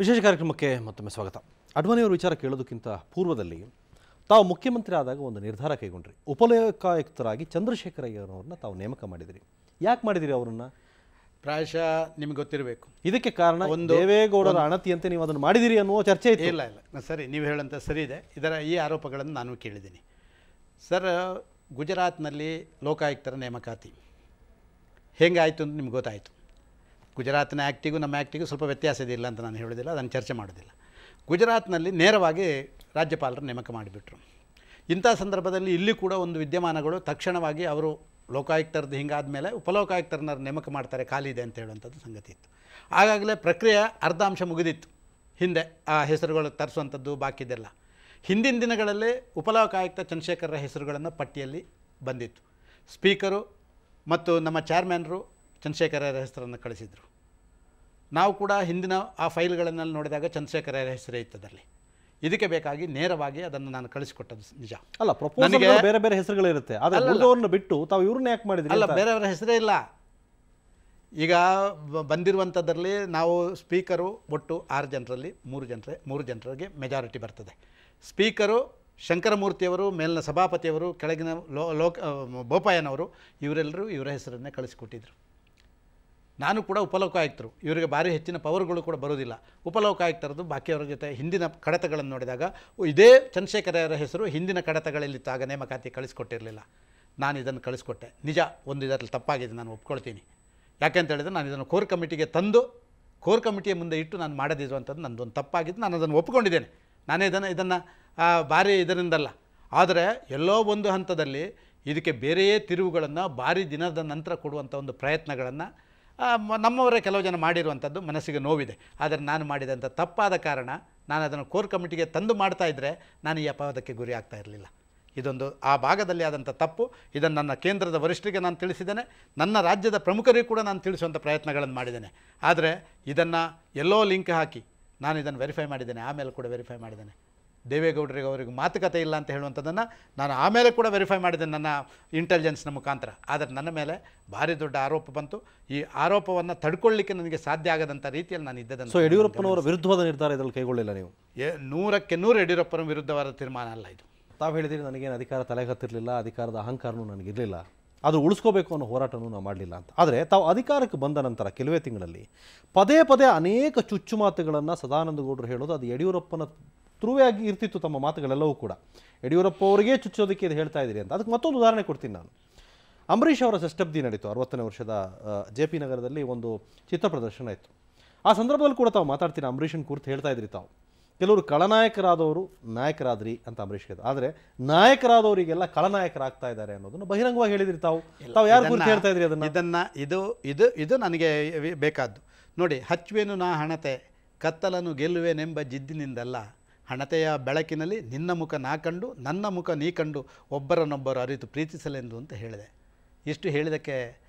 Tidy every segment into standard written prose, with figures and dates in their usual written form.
ವಿಶೇಷ ಕಾರ್ಯಕ್ರಮಕ್ಕೆ ಮತ್ತೊಮ್ಮೆ ಸ್ವಾಗತ. ಅಡ್ವಾಣಿಯವರ ವಿಚಾರ ಕೇಳೋದಕ್ಕಿಂತ ಪೂರ್ವದಲ್ಲಿ ತಾವು ಮುಖ್ಯಮಂತ್ರಿ ಆದಾಗ ಒಂದು ನಿರ್ಧಾರ ಕೈಗೊಂಡ್ರಿ. ಉಪಲೋಕಾಯುಕ್ತರಾಗಿ ಚಂದ್ರಶೇಖರ ಅಯ್ಯನವರನ್ನ ತಾವು ನೇಮಕ ಮಾಡಿದಿರಿ. ಯಾಕೆ ಮಾಡಿದಿರಿ ಅವರನ್ನ? ಪ್ರಾಯಶಃ ನಿಮಗೆ ಗೊತ್ತಿರಬೇಕು. ಇದಕ್ಕೆ ಕಾರಣ ದೇವೇಗೌಡರ ಅಣತಿಯಂತೆ ನೀವು ಅದನ್ನು ಮಾಡಿದಿರಿ ಅನ್ನುವ ಚರ್ಚೆ ಇತ್ತು. ಇಲ್ಲ ಸರಿ, ನೀವು ಹೇಳಂತ ಸರಿ ಇದೆ. ಈ ಆರೋಪಗಳನ್ನು ನಾನು ಕೇಳಿದ್ದೀನಿ ಸರ್. ಗುಜರಾತ್ನಲ್ಲಿ ಲೋಕಾಯುಕ್ತರ ನೇಮಕಾತಿ ಹೆಂಗಾಯಿತು ಅಂತ ನಿಮ್ಗೆ ಗೊತ್ತಾಯಿತು. ಗುಜರಾತ್ನ ಆ್ಯಕ್ಟಿಗೂ ನಮ್ಮ ಆ್ಯಕ್ಟಿಗೂ ಸ್ವಲ್ಪ ವ್ಯತ್ಯಾಸ ಇದೆಯಿಲ್ಲ ಅಂತ ನಾನು ಹೇಳೋದಿಲ್ಲ, ಅದನ್ನು ಚರ್ಚೆ ಮಾಡೋದಿಲ್ಲ. ಗುಜರಾತ್ನಲ್ಲಿ ನೇರವಾಗಿ ರಾಜ್ಯಪಾಲರು ನೇಮಕ ಮಾಡಿಬಿಟ್ರು. ಇಂಥ ಸಂದರ್ಭದಲ್ಲಿ ಇಲ್ಲಿ ಕೂಡ ಒಂದು ವಿದ್ಯಮಾನಗಳು ತಕ್ಷಣವಾಗಿ ಅವರು ಲೋಕಾಯುಕ್ತರದ್ದು ಹಿಂಗಾದ ಮೇಲೆ ಉಪಲೋಕಾಯುಕ್ತರನ್ನ ನೇಮಕ ಮಾಡ್ತಾರೆ, ಖಾಲಿ ಇದೆ ಅಂತ ಹೇಳುವಂಥದ್ದು ಸಂಗತಿ ಇತ್ತು. ಆಗಾಗಲೇ ಪ್ರಕ್ರಿಯೆ ಅರ್ಧಾಂಶ ಮುಗಿದಿತ್ತು. ಹಿಂದೆ ಆ ಹೆಸರುಗಳು ತರಿಸುವಂಥದ್ದು ಬಾಕಿ ಇದೆಲ್ಲ ಹಿಂದಿನ ದಿನಗಳಲ್ಲಿ ಉಪಲೋಕಾಯುಕ್ತ ಚಂದ್ರಶೇಖರರ ಹೆಸರುಗಳನ್ನು ಪಟ್ಟಿಯಲ್ಲಿ ಬಂದಿತ್ತು. ಸ್ಪೀಕರು ಮತ್ತು ನಮ್ಮ ಚೇರ್ಮನ್ರು ಚಂದ್ರಶೇಖರರ ಹೆಸರನ್ನು ಕಳಿಸಿದರು. ನಾವು ಕೂಡ ಹಿಂದಿನ ಆ ಫೈಲ್ಗಳನ್ನೆಲ್ಲ ನೋಡಿದಾಗ ಚಂದ್ರಶೇಖರರ ಹೆಸರೇ ಇತ್ತದಲ್ಲಿ. ಇದಕ್ಕೆ ಬೇಕಾಗಿ ನೇರವಾಗಿ ಅದನ್ನು ನಾನು ಕಳಿಸಿಕೊಟ್ಟದ್ದು ನಿಜ ಅಲ್ಲ. ಪ್ರಪೋಸಲ್ ಬೇರೆ ಬೇರೆ ಹೆಸರುಗಳಿರುತ್ತೆ, ಆದರೆ ಉಳಿದವರನ್ನ ಬಿಟ್ಟು ತಾವು ಇವ್ರನ್ನ ಯಾಕೆ ಮಾಡಿದ್ರಿ? ಅಲ್ಲ, ಬೇರೆಯವರ ಹೆಸರೇ ಇಲ್ಲ. ಈಗ ಬಂದಿರುವಂಥದ್ರಲ್ಲಿ ನಾವು ಸ್ಪೀಕರು ಒಟ್ಟು 6 ಜನರಲ್ಲಿ 3 ಜನರಿಗೆ ಮೆಜಾರಿಟಿ ಬರ್ತದೆ. ಸ್ಪೀಕರು ಶಂಕರಮೂರ್ತಿಯವರು, ಮೇಲಿನ ಸಭಾಪತಿಯವರು, ಕೆಳಗಿನ ಬೋಪಾಯನವರು, ಇವರೆಲ್ಲರೂ ಇವರ ಹೆಸರನ್ನೇ ಕಳಿಸಿಕೊಟ್ಟಿದ್ರು. ನಾನು ಕೂಡ ಉಪಲೋಕಾಯುಕ್ತರು, ಇವರಿಗೆ ಭಾರಿ ಹೆಚ್ಚಿನ ಪವರ್ಗಳು ಕೂಡ ಬರೋದಿಲ್ಲ. ಉಪಲೋಕಾಯುಕ್ತರದ್ದು ಬಾಕಿಯವರ ಜೊತೆ ಹಿಂದಿನ ಕಡತಗಳನ್ನು ನೋಡಿದಾಗ ಇದೇ ಚಂದ್ರಶೇಖರರ ಹೆಸರು ಹಿಂದಿನ ಕಡತಗಳಲ್ಲಿತ್ತು. ಆಗ ನೇಮಕಾತಿ ಕಳಿಸ್ಕೊಟ್ಟಿರಲಿಲ್ಲ. ನಾನು ಇದನ್ನು ಕಳಿಸ್ಕೊಟ್ಟೆ. ನಿಜ, ಒಂದು ಇದರಲ್ಲಿ ತಪ್ಪಾಗಿದೆ, ನಾನು ಒಪ್ಕೊಳ್ತೀನಿ. ಯಾಕೆಂತ ಹೇಳಿದರೆ ನಾನು ಇದನ್ನು ಕೋರ್ ಕಮಿಟಿಗೆ ತಂದು ಕೋರ್ ಕಮಿಟಿಯ ಮುಂದೆ ಇಟ್ಟು ನಾನು ಮಾಡದಿರುವಂಥದ್ದು ನನ್ನದೊಂದು ತಪ್ಪಾಗಿದ್ದು. ನಾನು ಅದನ್ನು ಒಪ್ಕೊಂಡಿದ್ದೇನೆ. ನಾನೇ ಇದನ್ನು ಭಾರಿ ಇದರಿಂದಲ್ಲ. ಆದರೆ ಎಲ್ಲೋ ಒಂದು ಹಂತದಲ್ಲಿ ಇದಕ್ಕೆ ಬೇರೆಯೇ ತಿರುವುಗಳನ್ನು ಭಾರಿ ದಿನದ ನಂತರ ಕೊಡುವಂಥ ಒಂದು ಪ್ರಯತ್ನಗಳನ್ನು ನಮ್ಮವರೇ ಕೆಲವು ಜನ ಮಾಡಿರುವಂಥದ್ದು ಮನಸ್ಸಿಗೆ ನೋವಿದೆ. ಆದರೆ ನಾನು ಮಾಡಿದಂಥ ತಪ್ಪಾದ ಕಾರಣ ನಾನು ಅದನ್ನು ಕೋರ್ ಕಮಿಟಿಗೆ ತಂದು ಮಾಡ್ತಾಯಿದ್ರೆ ನಾನು ಈ ಅಪವಾದಕ್ಕೆ ಗುರಿ ಆಗ್ತಾ ಇರಲಿಲ್ಲ. ಇದೊಂದು ಆ ಭಾಗದಲ್ಲಿ ಆದಂಥ ತಪ್ಪು. ಇದನ್ನು ನನ್ನ ಕೇಂದ್ರದ ವರಿಷ್ಠರಿಗೆ ನಾನು ತಿಳಿಸಿದ್ದೇನೆ, ನನ್ನ ರಾಜ್ಯದ ಪ್ರಮುಖರಿಗೂ ಕೂಡ ನಾನು ತಿಳಿಸುವಂಥ ಪ್ರಯತ್ನಗಳನ್ನು ಮಾಡಿದ್ದೇನೆ. ಆದರೆ ಇದನ್ನು ಎಲ್ಲೋ ಲಿಂಕ್ ಹಾಕಿ ನಾನು ಇದನ್ನು ವೆರಿಫೈ ಮಾಡಿದ್ದೇನೆ. ಆಮೇಲೆ ಕೂಡ ವೆರಿಫೈ ಮಾಡಿದ್ದೇನೆ. ದೇವೇಗೌಡರಿಗೆ ಅವರಿಗೆ ಮಾತುಕತೆ ಇಲ್ಲ ಅಂತ ಹೇಳುವಂಥದ್ದನ್ನು ನಾನು ಆಮೇಲೆ ಕೂಡ ವೆರಿಫೈ ಮಾಡಿದ್ದೇನೆ ನನ್ನ ಇಂಟೆಲಿಜೆನ್ಸ್ನ ಮುಖಾಂತರ. ಆದರೆ ನನ್ನ ಮೇಲೆ ಭಾರಿ ದೊಡ್ಡ ಆರೋಪ ಬಂತು. ಈ ಆರೋಪವನ್ನು ತಡ್ಕೊಳ್ಳಿಕ್ಕೆ ನನಗೆ ಸಾಧ್ಯ ಆಗದಂಥ ರೀತಿಯಲ್ಲಿ ನಾನು ಇದ್ದದನ್ನು. ಸೊ ಯಡಿಯೂರಪ್ಪನವರ ವಿರುದ್ಧವಾದ ನಿರ್ಧಾರ ಇದರಲ್ಲಿ ಕೈಗೊಳ್ಳಿಲ್ಲ ನೀವು? 100ಕ್ಕೆ 100 ಯಡಿಯೂರಪ್ಪನ ವಿರುದ್ಧವಾದ ತೀರ್ಮಾನ ಅಲ್ಲ ಇದು. ತಾವು ಹೇಳಿದಿರಿ ನನಗೇನು ಅಧಿಕಾರ ತಲೆಗತ್ತಿರಲಿಲ್ಲ, ಅಧಿಕಾರದ ಅಹಂಕಾರನೂ ನನಗಿರಲಿಲ್ಲ, ಅದು ಉಳಿಸ್ಕೋಬೇಕು ಅನ್ನೋ ಹೋರಾಟನೂ ನಾವು ಮಾಡಲಿಲ್ಲ ಅಂತ. ಆದರೆ ತಾವು ಅಧಿಕಾರಕ್ಕೆ ಬಂದ ನಂತರ ಕೆಲವೇ ತಿಂಗಳಲ್ಲಿ ಪದೇ ಪದೇ ಅನೇಕ ಚುಚ್ಚು ಮಾತುಗಳನ್ನು ಸದಾನಂದ ಗೌಡರು ಹೇಳೋದು ಅದು ಯಡಿಯೂರಪ್ಪನ ಥ್ರೂವೇ ಆಗಿ ಇರ್ತಿತ್ತು. ತಮ್ಮ ಮಾತುಗಳೆಲ್ಲವೂ ಕೂಡ ಯಡಿಯೂರಪ್ಪ ಅವರಿಗೆ ಚುಚ್ಚೋದಕ್ಕೆ ಇದು ಹೇಳ್ತಾ ಇದ್ದೀರಿ ಅಂತ. ಅದಕ್ಕೆ ಮತ್ತೊಂದು ಉದಾಹರಣೆ ಕೊಡ್ತೀನಿ ನಾನು. ಅಂಬರೀಷ್ ಅವರ ಷಷ್ಠಬ್ದಿ ನಡೀತು 60ನೇ ವರ್ಷದ JP ನಗರದಲ್ಲಿ ಒಂದು ಚಿತ್ರ ಪ್ರದರ್ಶನ ಇತ್ತು. ಆ ಸಂದರ್ಭದಲ್ಲಿ ಕೂಡ ತಾವು ಮಾತಾಡ್ತೀನಿ, ಅಂಬರೀಷನ್ ಕುರಿತು ಹೇಳ್ತಾ ಇದ್ರಿ ತಾವು. ಕೆಲವರು ಖಳನಾಯಕರಾದವರು ನಾಯಕರಾದ್ರಿ ಅಂತ ಅಂಬರೀಷ್ ಹೇಳಿದ್ರು. ಆದರೆ ನಾಯಕರಾದವರಿಗೆಲ್ಲ ಖಳನಾಯಕರಾಗ್ತಾ ಇದ್ದಾರೆ ಅನ್ನೋದನ್ನು ಬಹಿರಂಗವಾಗಿ ಹೇಳಿದ್ರಿ ತಾವು. ಯಾರು ಕುರಿತು ಹೇಳ್ತಾ ಇದ್ರಿ ಇದನ್ನು? ಇದು ನನಗೆ ಬೇಕಾದ್ದು ನೋಡಿ. ಹಚ್ಚುವೆನು ನಾ ಹಣತೆ, ಕತ್ತಲನ್ನು ಗೆಲ್ಲುವೆನೆಂಬ ಜಿದ್ದಿನಿಂದಲ್ಲ, ಹಣತೆಯ ಬೆಳಕಿನಲ್ಲಿ ನಿನ್ನ ಮುಖ ನಾ ಕಂಡು ನನ್ನ ಮುಖ ನೀ ಕಂಡು ಒಬ್ಬರನ್ನೊಬ್ಬರು ಅರಿತು ಪ್ರೀತಿಸಲೆಂದು ಅಂತ ಹೇಳಿದೆ. ಇಷ್ಟು ಹೇಳಿದಕ್ಕೆ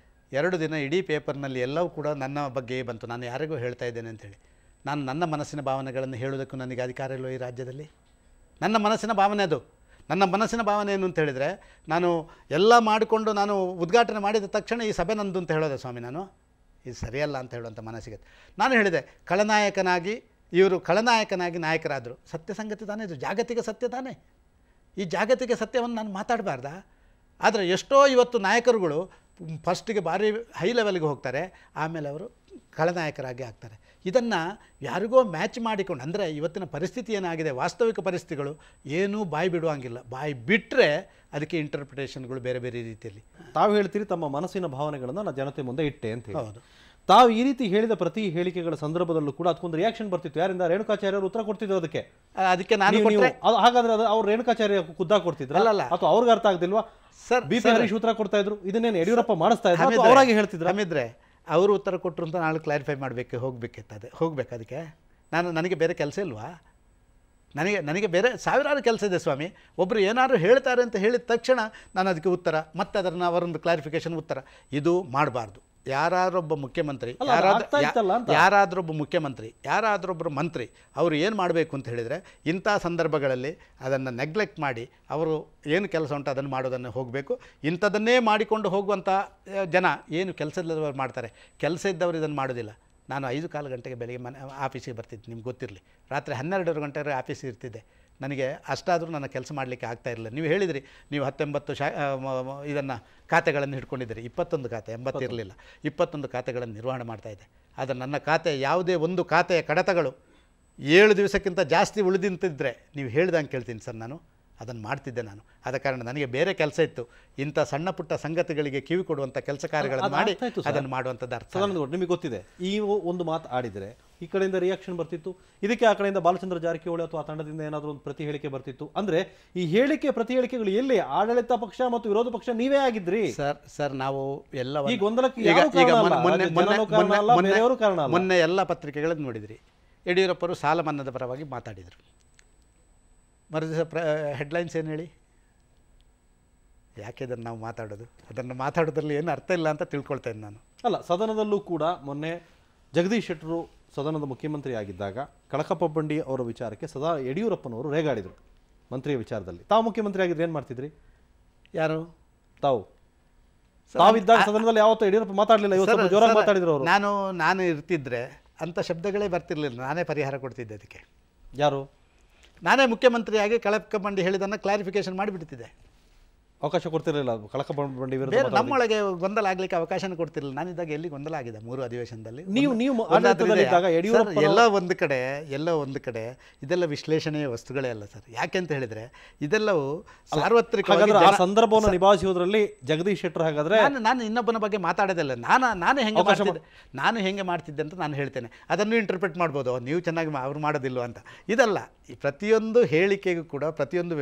2 ದಿನ ಇಡೀ ಪೇಪರ್ನಲ್ಲಿ ಎಲ್ಲವೂ ಕೂಡ ನನ್ನ ಬಗ್ಗೆ ಬಂತು. ನಾನು ಯಾರಿಗೂ ಹೇಳ್ತಾ ಇದ್ದೇನೆ ಅಂಥೇಳಿ. ನಾನು ನನ್ನ ಮನಸ್ಸಿನ ಭಾವನೆಗಳನ್ನು ಹೇಳುವುದಕ್ಕೂ ನನಗೆ ಅಧಿಕಾರ ಇಲ್ಲೋ ಈ ರಾಜ್ಯದಲ್ಲಿ? ನನ್ನ ಮನಸ್ಸಿನ ಭಾವನೆ ಅದು. ನನ್ನ ಮನಸ್ಸಿನ ಭಾವನೆ ಏನು ಅಂತ ಹೇಳಿದರೆ, ನಾನು ಎಲ್ಲ ಮಾಡಿಕೊಂಡು ನಾನು ಉದ್ಘಾಟನೆ ಮಾಡಿದ ತಕ್ಷಣ ಈ ಸಭೆ ನಂದು ಅಂತ ಹೇಳೋದೆ ಸ್ವಾಮಿ. ನಾನು ಇದು ಸರಿಯಲ್ಲ ಅಂತ ಹೇಳುವಂಥ ಮನಸ್ಸಿಗೆ ನಾನು ಹೇಳಿದೆ. ಖಳನಾಯಕನಾಗಿ ನಾಯಕರಾದರು. ಸತ್ಯ ಸಂಗತಿ ತಾನೇ ಇದು, ಜಾಗತಿಕ ಸತ್ಯ ತಾನೇ. ಈ ಜಾಗತಿಕ ಸತ್ಯವನ್ನು ನಾನು ಮಾತಾಡಬಾರ್ದಾ? ಆದರೆ ಎಷ್ಟೋ ಇವತ್ತು ನಾಯಕರುಗಳು ಫಸ್ಟಿಗೆ ಭಾರಿ ಹೈ ಲೆವೆಲ್ಗೆ ಹೋಗ್ತಾರೆ, ಆಮೇಲೆ ಅವರು ಖಳನಾಯಕರಾಗಿ ಆಗ್ತಾರೆ. ಇದನ್ನು ಯಾರಿಗೋ ಮ್ಯಾಚ್ ಮಾಡಿಕೊಂಡು, ಅಂದರೆ ಇವತ್ತಿನ ಪರಿಸ್ಥಿತಿ ಏನಾಗಿದೆ, ವಾಸ್ತವಿಕ ಪರಿಸ್ಥಿತಿಗಳು ಏನೂ ಬಾಯಿ ಬಿಡುವಂಗಿಲ್ಲ. ಬಾಯಿ ಬಿಟ್ಟರೆ ಅದಕ್ಕೆ ಇಂಟರ್ಪ್ರಿಟೇಷನ್ಗಳು ಬೇರೆ ಬೇರೆ ರೀತಿಯಲ್ಲಿ. ತಾವು ಹೇಳ್ತೀರಿ ತಮ್ಮ ಮನಸ್ಸಿನ ಭಾವನೆಗಳನ್ನು ನಾನು ಜನತೆ ಮುಂದೆ ಇಟ್ಟೆ ಅಂತ ಹೇಳಿ. ಹೌದು. ತಾವು ಈ ರೀತಿ ಹೇಳಿದ ಪ್ರತಿ ಹೇಳಿಕೆಗಳ ಸಂದರ್ಭದಲ್ಲೂ ಕೂಡ ಅದಕ್ಕೊಂದು ರಿಯಾಕ್ಷನ್ ಬರ್ತಿತ್ತು. ಯಾರಿಂದ? ರೇಣುಕಾಚಾರ್ಯ ಅವರು ಉತ್ತರ ಕೊಡ್ತಿದ್ರು ಅದಕ್ಕೆ ನಾನು. ಹಾಗಾದ್ರೆ ಅದು ಅವ್ರು ರೇಣುಕಾಚಾರ್ಯ ಖುದ್ದಾಗಿ ಕೊಡ್ತಿದ್ರಲ್ಲ, ಅಥವಾ ಅವ್ರಿಗೆ ಅರ್ಥ ಆಗ್ತಿಲ್ವಾ? ಸರ್, BP ಹರೀಶ್ ಉತ್ತರ ಕೊಡ್ತಾ ಇದ್ರು, ಇದನ್ನೇನು ಯಡಿಯೂರಪ್ಪ ಮಾಡಿಸ್ತಾ ಇದ್ರು, ಅವರಾಗಿ ಹೇಳ್ತಿದ್ರು. ಹಮಿದ್ರೆ ಅವರು ಉತ್ತರ ಕೊಟ್ಟರು ಅಂತ ನಾಳೆ ಕ್ಲಾರಿಫೈ ಮಾಡಬೇಕು, ಹೋಗ್ಬೇಕು. ಅದಕ್ಕೆ ನನಗೆ ಬೇರೆ ಕೆಲಸ ಇಲ್ವಾ? ನನಗೆ ಬೇರೆ ಸಾವಿರಾರು ಕೆಲಸ ಇದೆ ಸ್ವಾಮಿ. ಒಬ್ಬರು ಏನಾದ್ರು ಹೇಳ್ತಾರೆ ಅಂತ ಹೇಳಿದ ತಕ್ಷಣ ನಾನು ಅದಕ್ಕೆ ಉತ್ತರ, ಮತ್ತೆ ಅದನ್ನು ಅವರೊಂದು ಕ್ಲಾರಿಫಿಕೇಶನ್ ಉತ್ತರ, ಇದು ಮಾಡಬಾರ್ದು. ಯಾರಾದ್ರೊಬ್ಬ ಮುಖ್ಯಮಂತ್ರಿ, ಯಾರಾದ್ರೊಬ್ಬರು ಮಂತ್ರಿ ಅವರು ಏನು ಮಾಡಬೇಕು ಅಂತ ಹೇಳಿದರೆ, ಇಂಥ ಸಂದರ್ಭಗಳಲ್ಲಿ ಅದನ್ನು ನೆಗ್ಲೆಕ್ಟ್ ಮಾಡಿ ಅವರು ಏನು ಕೆಲಸ ಉಂಟು ಅದನ್ನು ಮಾಡೋದನ್ನು ಹೋಗಬೇಕು. ಇಂಥದ್ದನ್ನೇ ಮಾಡಿಕೊಂಡು ಹೋಗುವಂಥ ಜನ ಏನು ಕೆಲಸ ಇಲ್ಲದವರು ಮಾಡ್ತಾರೆ. ಕೆಲಸ ಇದ್ದವರು ಇದನ್ನು ಮಾಡೋದಿಲ್ಲ. ನಾನು 5:15 ಗಂಟೆಗೆ ಬೆಳಿಗ್ಗೆ ಆಫೀಸಿಗೆ ಬರ್ತಿದ್ದೆ, ನಿಮ್ಗೆ ಗೊತ್ತಿರಲಿ. ರಾತ್ರಿ 12 ಗಂಟೆವರೆಗೆ ಆಫೀಸಿಗೆ ಇರ್ತಿದ್ದೆ. ನನಗೆ ಅಷ್ಟಾದರೂ ನನ್ನ ಕೆಲಸ ಮಾಡಲಿಕ್ಕೆ ಆಗ್ತಾ ಇರಲಿಲ್ಲ. ನೀವು ಹೇಳಿದಿರಿ, ನೀವು 19 ಇದನ್ನು ಖಾತೆಗಳನ್ನು ಹಿಡ್ಕೊಂಡಿದ್ದೀರಿ. 21 ಖಾತೆ, 80 ಇರಲಿಲ್ಲ. 21 ಖಾತೆಗಳನ್ನು ನಿರ್ವಹಣೆ ಮಾಡ್ತಾಯಿದ್ದೆ. ಆದರೆ ನನ್ನ ಖಾತೆ ಯಾವುದೇ ಒಂದು ಖಾತೆಯ ಕಡತಗಳು 7 ದಿವಸಕ್ಕಿಂತ ಜಾಸ್ತಿ ಉಳಿದಿಂತಿದ್ದರೆ ನೀವು ಹೇಳ್ದಂಗೆ ಕೇಳ್ತೀನಿ ಸರ್, ನಾನು ಅದನ್ನು ಮಾಡ್ತಿದ್ದೆ. ನಾನು ಆದ ಕಾರಣ ನನಗೆ ಬೇರೆ ಕೆಲಸ ಇತ್ತು. ಇಂಥ ಸಣ್ಣ ಪುಟ್ಟ ಸಂಗತಿಗಳಿಗೆ ಕಿವಿ ಕೊಡುವಂಥ ಕೆಲಸ ಕಾರ್ಯಗಳನ್ನು ಮಾಡಿ ಅದನ್ನು ಮಾಡುವಂಥದ್ದು ಅರ್ಥ. ನಿಮಗೆ ಗೊತ್ತಿದೆ, ಈ ಒಂದು ಮಾತು ಆಡಿದರೆ ಈ ಕಡೆಯಿಂದ ರಿಯಾಕ್ಷನ್ ಬರ್ತಿತ್ತು, ಇದಕ್ಕೆ ಆ ಕಡೆಯಿಂದ ಬಾಲಚಂದ್ರ ಜಾರಕಿಹೊಳಿ ಅಥವಾ ಆ ತಂಡದಿಂದ ಏನಾದರೂ ಒಂದು ಪ್ರತಿ ಹೇಳಿಕೆ ಬರ್ತಿತ್ತು. ಅಂದರೆ ಈ ಹೇಳಿಕೆ ಪ್ರತಿ ಹೇಳಿಕೆಗಳು ಎಲ್ಲಿ? ಆಡಳಿತ ಪಕ್ಷ ಮತ್ತು ವಿರೋಧ ಪಕ್ಷ ನೀವೇ ಆಗಿದ್ರಿ ಸರ್. ನಾವು ಎಲ್ಲ ಈ ಗೊಂದಲಕ್ಕೆ ಮೊನ್ನೆ ಎಲ್ಲ ಪತ್ರಿಕೆಗಳನ್ನು ನೋಡಿದ್ರಿ. ಯಡಿಯೂರಪ್ಪರು ಸಾಲ ಮನ್ನಾದ ಪರವಾಗಿ ಮಾತಾಡಿದರು. ಮರುದಿವಸ ಹೆಡ್ಲೈನ್ಸ್ ಏನು ಹೇಳಿ? ಯಾಕೆ ಇದನ್ನು ನಾವು ಮಾತಾಡೋದು? ಅದನ್ನು ಮಾತಾಡೋದ್ರಲ್ಲಿ ಏನು ಅರ್ಥ ಇಲ್ಲ ಅಂತ ತಿಳ್ಕೊಳ್ತೇನೆ ನಾನು. ಅಲ್ಲ, ಸದನದಲ್ಲೂ ಕೂಡ ಮೊನ್ನೆ ಜಗದೀಶ್ ಶೆಟ್ಟರು ಸದನದ ಮುಖ್ಯಮಂತ್ರಿ ಆಗಿದ್ದಾಗ ಕಳಕಪ್ಪ ಬಂಡಿ ಅವರ ವಿಚಾರಕ್ಕೆ ಸದಾ ಯಡಿಯೂರಪ್ಪನವರು ರೇಗಾಡಿದರು. ಮಂತ್ರಿಯ ವಿಚಾರದಲ್ಲಿ ತಾವು ಮುಖ್ಯಮಂತ್ರಿ ಆಗಿದ್ರೆ ಏನು ಮಾಡ್ತಿದ್ರಿ? ಯಾರು? ತಾವಿದ್ದಾಗ ಸದನದಲ್ಲಿ ಯಾವತ್ತೂ ಯಡಿಯೂರಪ್ಪ ಮಾತಾಡಲಿಲ್ಲ, ಇವತ್ತು ಜೋರಾಗಿ ಮಾತಾಡಿದ್ರು ಅವರು. ನಾನು ಇರ್ತಿದ್ರೆ ಅಂಥ ಶಬ್ದಗಳೇ ಬರ್ತಿರ್ಲಿಲ್ಲ, ನಾನೇ ಪರಿಹಾರ ಕೊಡ್ತಿದ್ದೆ ಅದಕ್ಕೆ. ಯಾರು? ನಾನೇ ಮುಖ್ಯಮಂತ್ರಿಯಾಗಿ ಕಳಕಪ್ಪ ಬಂಡಿ ಹೇಳಿದ್ದನ್ನು ಕ್ಲಾರಿಫಿಕೇಶನ್ ಮಾಡಿಬಿಡ್ತಿದ್ದೆ. ಅವಕಾಶ ಕೊಡ್ತಿರಲಿಲ್ಲ ಕಳಕಪ್ಪ ಬಂಡಿ ವಿರುದ್ಧ. ಬೇರೆ ನಮ್ಮೊಳಗೆ ಗೊಂದಲ ಆಗಲಿಕ್ಕೆ ಅವಕಾಶನ ಕೊಡ್ತಿರಲಿಲ್ಲ. ನಾನಿದ್ದಾಗ ಎಲ್ಲಿ ಗೊಂದಲ ಆಗಿದೆ 3 ಅಧಿವೇಶನದಲ್ಲಿ. ನೀವು ಎಲ್ಲ ಒಂದು ಕಡೆ ಇದೆಲ್ಲ ವಿಶ್ಲೇಷಣೆಯ ವಸ್ತುಗಳೇ ಅಲ್ಲ ಸರ್. ಯಾಕೆಂತ ಹೇಳಿದ್ರೆ ಇದೆಲ್ಲವೂ ಸಾರ್ವತ್ರಿಕ ಸಂದರ್ಭವನ್ನು ನಿಭಾಯಿಸುವುದರಲ್ಲಿ ಜಗದೀಶ್ ಶೆಟ್ಟರ್ ಹಾಗಾದ್ರೆ ನಾನು ಇನ್ನೊಬ್ಬನ ಬಗ್ಗೆ ಮಾತಾಡೋದಿಲ್ಲ. ನಾನು ಹೆಂಗೆ ಮಾಡ್ತಿದ್ದೆ ಅಂತ ನಾನು ಹೇಳ್ತೇನೆ. ಅದನ್ನು ಇಂಟರ್ಪ್ರಿಟ್ ಮಾಡ್ಬೋದು, ನೀವು ಚೆನ್ನಾಗಿ ಅವ್ರು ಮಾಡೋದಿಲ್ಲ ಅಂತ. ಇದಲ್ಲ, ಈ ಪ್ರತಿಯೊಂದು ಹೇಳಿಕೆಗೂ ಕೂಡ, ಪ್ರತಿಯೊಂದು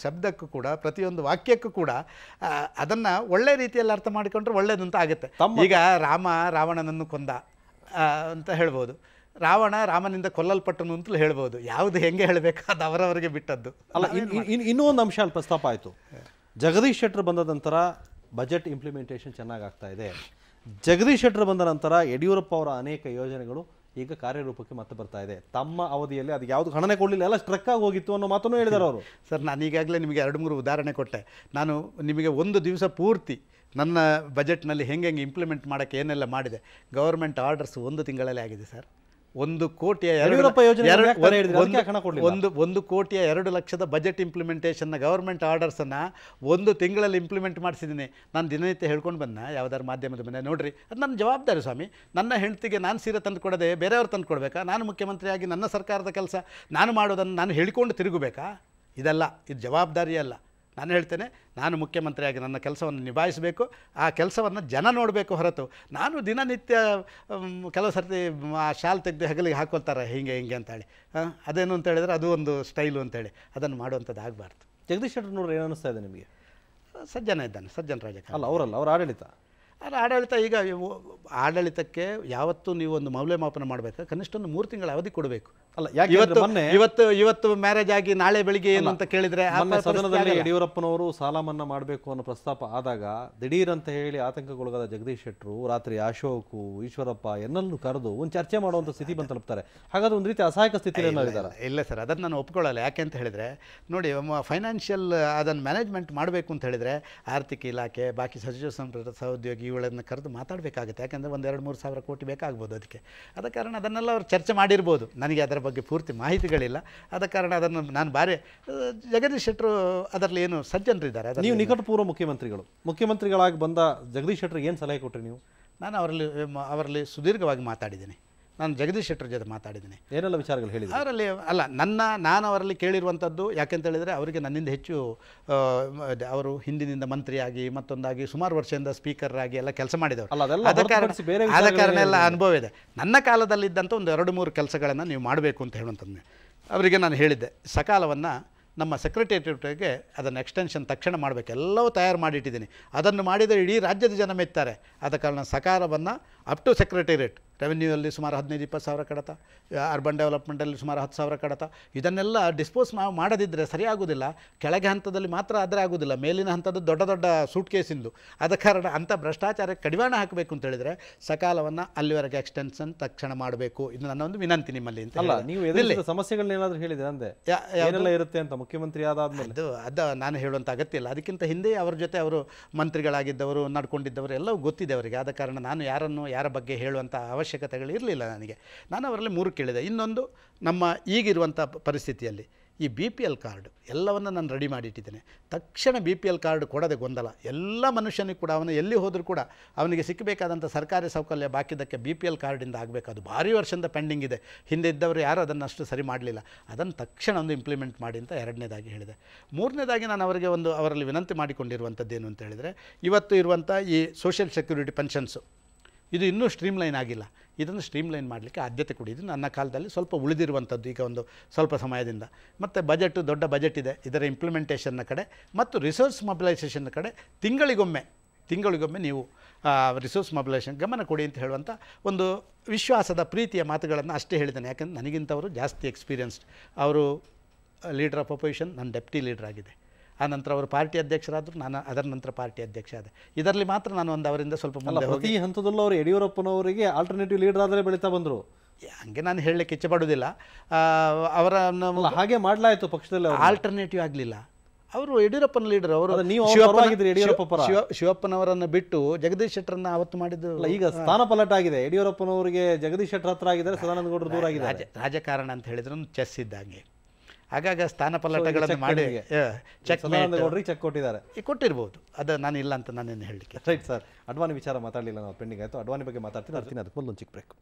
ಶಬ್ದಕ್ಕೂ ಕೂಡ, ಪ್ರತಿಯೊಂದು ವಾಕ್ಯಕ್ಕೂ ಕೂಡ ಅದನ್ನು ಒಳ್ಳೆ ರೀತಿಯಲ್ಲಿ ಅರ್ಥ ಮಾಡಿಕೊಂಡ್ರೆ ಒಳ್ಳೇದಂತ ಆಗುತ್ತೆ. ಈಗ ರಾವಣನನ್ನು ಕೊಂದ ಅಂತ ಹೇಳ್ಬೋದು, ರಾಮನಿಂದ ಕೊಲ್ಲಲ್ಪಟ್ಟನು ಅಂತಲೂ ಹೇಳ್ಬೋದು. ಯಾವುದು ಹೆಂಗೆ ಹೇಳಬೇಕು ಅದು ಅವರವರಿಗೆ ಬಿಟ್ಟದ್ದು. ಅಲ್ಲ, ಇನ್ನೂ ಒಂದು ಅಂಶ ಅಲ್ಲಿ ಪ್ರಸ್ತಾಪ ಆಯಿತು. ಜಗದೀಶ್ ಶೆಟ್ಟರ್ ಬಂದ ನಂತರ ಬಜೆಟ್ ಇಂಪ್ಲಿಮೆಂಟೇಷನ್ ಚೆನ್ನಾಗಿ ಆಗ್ತಾ ಇದೆ. ಜಗದೀಶ್ ಶೆಟ್ಟರ್ ಬಂದ ನಂತರ ಯಡಿಯೂರಪ್ಪ ಅವರ ಅನೇಕ ಯೋಜನೆಗಳು ಈಗ ಕಾರ್ಯರೂಪಕ್ಕೆ ಮತ್ತೆ ಬರ್ತಾ ಇದೆ. ತಮ್ಮ ಅವಧಿಯಲ್ಲಿ ಅದು ಯಾವುದು ಗಣನೆ ಕೊಡಲಿಲ್ಲ, ಎಲ್ಲ ಸ್ಟ್ರಕ್ ಆಗಿ ಹೋಗಿತ್ತು ಅನ್ನೋ ಮಾತನ್ನು ಹೇಳಿದ್ದಾರೆ ಅವರು. ಸರ್, ನಾನು ಈಗಾಗಲೇ ನಿಮಗೆ 2-3 ಉದಾಹರಣೆ ಕೊಟ್ಟೆ. ನಾನು ನಿಮಗೆ ಒಂದು ದಿವಸ ಪೂರ್ತಿ ನನ್ನ ಬಜೆಟ್ನಲ್ಲಿ ಹೆಂಗೆ ಇಂಪ್ಲಿಮೆಂಟ್ ಮಾಡೋಕ್ಕೆ ಏನೆಲ್ಲ ಮಾಡಿದೆ. ಗೌರ್ಮೆಂಟ್ ಆರ್ಡರ್ಸ್ 1 ತಿಂಗಳಲ್ಲೇ ಆಗಿದೆ ಸರ್. 1 ಕೋಟಿಯ 2 ಲಕ್ಷದ ಬಜೆಟ್ ಇಂಪ್ಲಿಮೆಂಟೇಷನ್ನ ಗೌರ್ಮೆಂಟ್ ಆರ್ಡರ್ಸನ್ನು 1 ತಿಂಗಳಲ್ಲಿ ಇಂಪ್ಲಿಮೆಂಟ್ ಮಾಡಿಸಿದ್ದೀನಿ. ನಾನು ದಿನನಿತ್ಯ ಹೇಳ್ಕೊಂಡು ಬಂದ ಯಾವುದಾದ್ರು ಮಾಧ್ಯಮದ ಮನೆ ನೋಡ್ರಿ, ಅದು ನನ್ನ ಜವಾಬ್ದಾರಿ ಸ್ವಾಮಿ. ನನ್ನ ಹೆಂಡತಿಗೆ ನಾನು ಸೀರೆ ತಂದು ಕೊಡದೆ ಬೇರೆಯವ್ರು ತಂದು ಕೊಡಬೇಕಾ? ನಾನು ಮುಖ್ಯಮಂತ್ರಿಯಾಗಿ ನನ್ನ ಸರ್ಕಾರದ ಕೆಲಸ ನಾನು ಮಾಡೋದನ್ನು ನಾನು ಹೇಳಿಕೊಂಡು ತಿರುಗಬೇಕಾ? ಇದಲ್ಲ, ಇದು ಜವಾಬ್ದಾರಿ ಅಲ್ಲ. ನಾನು ಹೇಳ್ತೇನೆ, ನಾನು ಮುಖ್ಯಮಂತ್ರಿಯಾಗಿ ನನ್ನ ಕೆಲಸವನ್ನು ನಿಭಾಯಿಸಬೇಕು. ಆ ಕೆಲಸವನ್ನು ಜನ ನೋಡಬೇಕು ಹೊರತು ನಾನು ದಿನನಿತ್ಯ ಕೆಲವು ಸರ್ತಿ ಶಾಲ್ ತೆಗೆದು ಹೆಗಲಿಗೆ ಹಾಕೊಳ್ತಾರೆ ಹಿಂಗೆ ಅಂತೇಳಿ, ಅದೇನು ಅಂತ ಹೇಳಿದರೆ ಅದು ಒಂದು ಸ್ಟೈಲು ಅಂತೇಳಿ ಅದನ್ನು ಮಾಡುವಂಥದ್ದು ಆಗಬಾರ್ದು. ಜಗದೀಶ್ ಶೆಟ್ಟರ್ ನೋಡ್ರಿ ಏನು ಅನ್ನಿಸ್ತಾ ಇದೆ ನಿಮಗೆ? ಸಜ್ಜನ ಇದ್ದಾನೆ, ಸಜ್ಜನ ರಾಜಕಾರಣ. ಅಲ್ಲ, ಅವರ ಆಡಳಿತ ಈಗ ಆಡಳಿತಕ್ಕೆ ಯಾವತ್ತೂ ನೀವು ಒಂದು ಮೌಲ್ಯಮಾಪನ ಮಾಡಬೇಕು. ಕನಿಷ್ಠ ಒಂದು 3 ತಿಂಗಳ ಅವಧಿ ಕೊಡಬೇಕು. ಅಲ್ಲ, ಇವತ್ತು ಮ್ಯಾರೇಜ್ ಆಗಿ ನಾಳೆ ಬೆಳಿಗ್ಗೆ ಏನು ಅಂತ ಕೇಳಿದ್ರೆ ಸದನದಲ್ಲಿ ಯಡಿಯೂರಪ್ಪನವರು ಸಾಲ ಮನ್ನಾ ಮಾಡಬೇಕು ಅನ್ನೋ ಪ್ರಸ್ತಾಪ ಆದಾಗ ದಿಢೀರ್ ಅಂತ ಹೇಳಿ ಆತಂಕಗೊಳಗಾದ ಜಗದೀಶ್ ಶೆಟ್ಟರು ರಾತ್ರಿ ಅಶೋಕು, ಈಶ್ವರಪ್ಪ ಎಲ್ಲನ್ನೂ ಕರೆದು ಒಂದು ಚರ್ಚೆ ಮಾಡುವಂಥ ಸ್ಥಿತಿ ಬಂದು ತಲುಪ್ತಾರೆ. ಹಾಗಾದ್ರೆ ಒಂದು ರೀತಿ ಅಸಹಾಯಕ ಸ್ಥಿತಿಯಲ್ಲಿ ಇದ್ದಾರೆ. ಇಲ್ಲ ಸರ್, ಅದನ್ನು ನಾನು ಒಪ್ಕೊಳ್ಳಲ್ಲ. ಯಾಕೆ ಅಂತ ಹೇಳಿದ್ರೆ ನೋಡಿ, ಫೈನಾನ್ಷಿಯಲ್ ಅದನ್ನು ಮ್ಯಾನೇಜ್ಮೆಂಟ್ ಮಾಡಬೇಕು ಅಂತ ಹೇಳಿದ್ರೆ ಆರ್ಥಿಕ ಇಲಾಖೆ, ಬಾಕಿ ಸಚಿವ ಸಂಪುಟ ಸಹೋದ್ಯೋಗಿ ಇವುಗಳನ್ನು ಕರೆದು ಮಾತಾಡಬೇಕಾಗುತ್ತೆ. ಯಾಕೆಂದರೆ 1-2-3 ಸಾವಿರ ಕೋಟಿ ಬೇಕಾಗ್ಬೋದು ಅದಕ್ಕೆ. ಆದ ಕಾರಣ ಅದನ್ನೆಲ್ಲ ಅವ್ರು ಚರ್ಚೆ ಮಾಡಿರ್ಬೋದು. ನನಗೆ ಅದರ ಬಗ್ಗೆ ಪೂರ್ತಿ ಮಾಹಿತಿಗಳಿಲ್ಲ. ಆದ ಕಾರಣ ಅದನ್ನು ನಾನು ಜಗದೀಶ್ ಶೆಟ್ಟರು ಅದರಲ್ಲಿ ಏನು ಸಜ್ಜನರಿದ್ದಾರೆ. ನೀವು ನಿಕಟಪೂರ್ವ ಮುಖ್ಯಮಂತ್ರಿಗಳಾಗಿ ಬಂದ ಜಗದೀಶ್ ಶೆಟ್ಟರ್ ಏನು ಸಲಹೆ ಕೊಟ್ಟರೆ ನೀವು? ನಾನು ಅವರಲ್ಲಿ ಸುದೀರ್ಘವಾಗಿ ಮಾತಾಡಿದ್ದೀನಿ. ನಾನು ಜಗದೀಶ್ ಶೆಟ್ಟರ್ ಜೊತೆ ಮಾತಾಡಿದ್ದೀನಿ. ಏನೆಲ್ಲ ವಿಚಾರಗಳು ಹೇಳಿದ್ದೀನಿ ಅವರಲ್ಲಿ? ಅಲ್ಲ, ನಾನು ಅವರಲ್ಲಿ ಕೇಳಿರುವಂಥದ್ದು ಯಾಕೆಂತ ಹೇಳಿದರೆ ಅವರಿಗೆ ನನ್ನಿಂದ ಹೆಚ್ಚು ಅವರು ಹಿಂದಿನಿಂದ ಮಂತ್ರಿಯಾಗಿ ಮತ್ತೊಂದಾಗಿ ಸುಮಾರು ವರ್ಷದಿಂದ ಸ್ಪೀಕರ್ ಆಗಿ ಎಲ್ಲ ಕೆಲಸ ಮಾಡಿದವರು. ಆದ ಕಾರಣ ಎಲ್ಲ ಅನುಭವ ಇದೆ. ನನ್ನ ಕಾಲದಲ್ಲಿದ್ದಂಥ ಒಂದು 2-3 ಕೆಲಸಗಳನ್ನು ನೀವು ಮಾಡಬೇಕು ಅಂತ ಹೇಳುವಂಥದ್ದು ಅವರಿಗೆ ನಾನು ಹೇಳಿದ್ದೆ. ಸಕಾಲವನ್ನು ನಮ್ಮ ಸೆಕ್ರೆಟೇರಿಯೇಟ್ಗೆ ಅದನ್ನು ಎಕ್ಸ್ಟೆನ್ಷನ್ ತಕ್ಷಣ ಮಾಡಬೇಕು, ಎಲ್ಲವೂ ತಯಾರು ಮಾಡಿಟ್ಟಿದ್ದೀನಿ. ಅದನ್ನು ಮಾಡಿದರೆ ಇಡೀ ರಾಜ್ಯದ ಜನ ಮೆತ್ತಾರೆ. ಆದ ಕಾರಣ ಸಕಾಲವನ್ನು ಅಪ್ ಟು ಸೆಕ್ರೆಟೇರಿಯೇಟ್, ರೆವೆನ್ಯೂಯಲ್ಲಿ ಸುಮಾರು 15-20 ಸಾವಿರ ಕಡತ, ಅರ್ಬನ್ ಡೆವಲಪ್ಮೆಂಟಲ್ಲಿ ಸುಮಾರು 10 ಸಾವಿರ ಕಡತ, ಇದನ್ನೆಲ್ಲ ಡಿಸ್ಪೋಸ್ ನಾವು ಮಾಡದಿದ್ದರೆ ಸರಿಯಾಗೋದಿಲ್ಲ. ಕೆಳಗೆ ಹಂತದಲ್ಲಿ ಮಾತ್ರ ಆದರೆ ಆಗೋದಿಲ್ಲ, ಮೇಲಿನ ಹಂತದ ದೊಡ್ಡ ಸೂಟ್ ಕೇಸಿಂದು. ಆದ ಕಾರಣ ಅಂಥ ಭ್ರಷ್ಟಾಚಾರಕ್ಕೆ ಕಡಿವಾಣ ಹಾಕಬೇಕು ಅಂತ ಹೇಳಿದರೆ ಸಕಾಲವನ್ನು ಅಲ್ಲಿವರೆಗೆ ಎಕ್ಸ್ಟೆನ್ಷನ್ ತಕ್ಷಣ ಮಾಡಬೇಕು. ಇದು ನನ್ನ ಒಂದು ವಿನಂತಿ ನಿಮ್ಮಲ್ಲಿ ಅಂತ. ಅಲ್ಲ, ನೀವು ಸಮಸ್ಯೆಗಳನ್ನೇನಾದರೂ ಹೇಳಿದ್ರೆ ಅಂದೆ ಏನೆಲ್ಲ ಇರುತ್ತೆ ಅಂತ ಮುಖ್ಯಮಂತ್ರಿ ಆದಾದ್ಮೇಲೆ ಅದು ನಾನು ಹೇಳುವಂಥ ಅಗತ್ಯ ಇಲ್ಲ. ಅದಕ್ಕಿಂತ ಹಿಂದೆ ಅವರ ಜೊತೆ ಅವರು ಮಂತ್ರಿಗಳಾಗಿದ್ದವರು, ನಡ್ಕೊಂಡಿದ್ದವರು ಎಲ್ಲವೂ ಗೊತ್ತಿದೆ ಅವರಿಗೆ. ಆದ ಕಾರಣ ನಾನು ಯಾರ ಬಗ್ಗೆ ಹೇಳುವಂಥ ಅವಶ್ಯಕತೆ ಅವಶ್ಯಕತೆಗಳು ಇರಲಿಲ್ಲ ನನಗೆ. ನಾನು ಅವರಲ್ಲಿ 3 ಕೇಳಿದೆ. ಇನ್ನೊಂದು, ನಮ್ಮ ಈಗಿರುವಂಥ ಪರಿಸ್ಥಿತಿಯಲ್ಲಿ ಈ BPL ಕಾರ್ಡ್ ಎಲ್ಲವನ್ನು ನಾನು ರೆಡಿ ಮಾಡಿಟ್ಟಿದ್ದೇನೆ. ತಕ್ಷಣ BPL ಕಾರ್ಡ್ ಕೊಡದೆ ಗೊಂದಲ. ಎಲ್ಲ ಮನುಷ್ಯನಿಗೆ ಕೂಡ ಅವನು ಎಲ್ಲಿ ಹೋದರೂ ಕೂಡ ಅವನಿಗೆ ಸಿಕ್ಕಬೇಕಾದಂಥ ಸರ್ಕಾರಿ ಸೌಕರ್ಯ ಬಾಕಿದ್ದಕ್ಕೆ BPL ಕಾರ್ಡಿಂದ ಆಗಬೇಕು. ಅದು ಭಾರಿ ವರ್ಷದಿಂದ ಪೆಂಡಿಂಗ್ ಇದೆ. ಹಿಂದೆ ಇದ್ದವರು ಯಾರೂ ಅದನ್ನು ಅಷ್ಟು ಸರಿ ಮಾಡಲಿಲ್ಲ. ಅದನ್ನು ತಕ್ಷಣ ಒಂದು ಇಂಪ್ಲಿಮೆಂಟ್ ಮಾಡಿ ಅಂತ 2ನೇದಾಗಿ ಹೇಳಿದೆ. 3ನೇದಾಗಿ ನಾನು ಅವರಿಗೆ ಅವರಲ್ಲಿ ವಿನಂತಿ ಮಾಡಿಕೊಂಡಿರುವಂಥದ್ದು ಏನು ಅಂತ ಹೇಳಿದರೆ, ಇವತ್ತು ಇರುವಂಥ ಈ ಸೋಷಿಯಲ್ ಸೆಕ್ಯೂರಿಟಿ ಪೆನ್ಷನ್ಸು ಇದು ಇನ್ನೂ ಸ್ಟ್ರೀಮ್ಲೈನ್ ಆಗಿಲ್ಲ. ಇದನ್ನು ಸ್ಟ್ರೀಮ್ಲೈನ್ ಮಾಡಲಿಕ್ಕೆ ಆದ್ಯತೆ ಕೊಡಿ. ಇದು ನನ್ನ ಕಾಲದಲ್ಲಿ ಸ್ವಲ್ಪ ಉಳಿದಿರುವಂಥದ್ದು ಈಗ ಒಂದು ಸ್ವಲ್ಪ ಸಮಯದಿಂದ. ಮತ್ತು ಬಜೆಟು ದೊಡ್ಡ ಬಜೆಟ್ ಇದೆ. ಇದರ ಇಂಪ್ಲಿಮೆಂಟೇಷನ್ನ ಕಡೆ ಮತ್ತು ರಿಸೋರ್ಸ್ ಮೊಬಿಲೈಸೇಷನ್ನ ಕಡೆ ತಿಂಗಳಿಗೊಮ್ಮೆ ನೀವು ರಿಸೋರ್ಸ್ ಮೊಬಿಲೈಸೇಷನ್ ಗಮನ ಕೊಡಿ ಅಂತ ಹೇಳುವಂಥ ಒಂದು ವಿಶ್ವಾಸದ ಪ್ರೀತಿಯ ಮಾತುಗಳನ್ನು ಅಷ್ಟೇ ಹೇಳಿದ್ದೇನೆ. ಯಾಕಂದರೆ ನನಗಿಂತವರು ಜಾಸ್ತಿ ಎಕ್ಸ್ಪೀರಿಯನ್ಸ್ಡ್. ಅವರು ಲೀಡರ್ ಆಫ್ ಅಪೋಸಿಷನ್, ನಾನು ಡೆಪ್ಟಿ ಲೀಡರ್ ಆಗಿದೆ. ಆನಂತರ ಅವರು ಪಾರ್ಟಿ ಅಧ್ಯಕ್ಷರಾದರು, ನಾನು ಅದರ ನಂತರ ಪಾರ್ಟಿ ಅಧ್ಯಕ್ಷ ಆದೆ. ಇದರಲ್ಲಿ ಮಾತ್ರ ನಾನು ಒಂದು ಅವರಿಂದ ಸ್ವಲ್ಪ ಮುಂದೆ ಪ್ರತಿ ಹಂತದಲ್ಲೂ ಅವರು ಯಡಿಯೂರಪ್ಪನವರಿಗೆ ಆಲ್ಟರ್ನೇಟಿವ್ ಲೀಡರ್ ಆದರೆ ಬೆಳೀತಾ ಬಂದರು. ಹಾಗೆ ನಾನು ಹೇಳಲಿಕ್ಕೆ ಇಚ್ಛೆಪಡೋದಿಲ್ಲ. ಅವರ ಹಾಗೆ ಮಾಡಲಾಯಿತು ಪಕ್ಷದಲ್ಲಿ. ಆಲ್ಟರ್ನೇಟಿವ್ ಆಗಲಿಲ್ಲ. ಅವರು ಯಡಿಯೂರಪ್ಪನ ಲೀಡರ್. ಅವರು ಶಿವಪ್ಪನವರನ್ನು ಬಿಟ್ಟು ಜಗದೀಶ್ ಶೆಟ್ಟರನ್ನ ಅವತ್ತು ಮಾಡಿದ್ದು. ಈಗ ಸ್ಥಾನ ಪಲಟ ಆಗಿದೆ. ಯಡಿಯೂರಪ್ಪನವರಿಗೆ ಜಗದೀಶ್ ಶೆಟ್ಟರ್ ಹತ್ರ ಆಗಿದ್ದಾರೆ, ಸದಾನಂದ ಗೌಡರು ದೂರ ಆಗಿದ್ದಾರೆ. ರಾಜಕಾರಣ ಅಂತ ಹೇಳಿದ್ರು ಚೆಸ್ ಇದ್ದಂಗೆ. ಆಗಾಗ ಸ್ಥಾನ ಪಲ್ಲಟಗಳನ್ನು ಮಾಡಿ ಚೆಕ್ ಕೊಟ್ಟಿದ್ದಾರೆ, ಕೊಟ್ಟಿರ್ಬೋದು. ಅದು ನಾನು ಇಲ್ಲ ಅಂತ ನಾನೇನು ಹೇಳಲಿಕ್ಕೆ. ರೈಟ್ ಸರ್, ಅಡ್ವಾಣಿ ವಿಚಾರ ಮಾತಾಡಲಿಲ್ಲ, ನಾವು ಪೆಂಡಿಂಗ್ ಆಯಿತು. ಅಡ್ವಾಣಿ ಬಗ್ಗೆ ಮಾತಾಡ್ತೀನಿ. ಅದಕ್ಕೆ ಮೊದಲು ಒಂದು ಚಿಕ್ಕ ಬ್ರೇಕ್.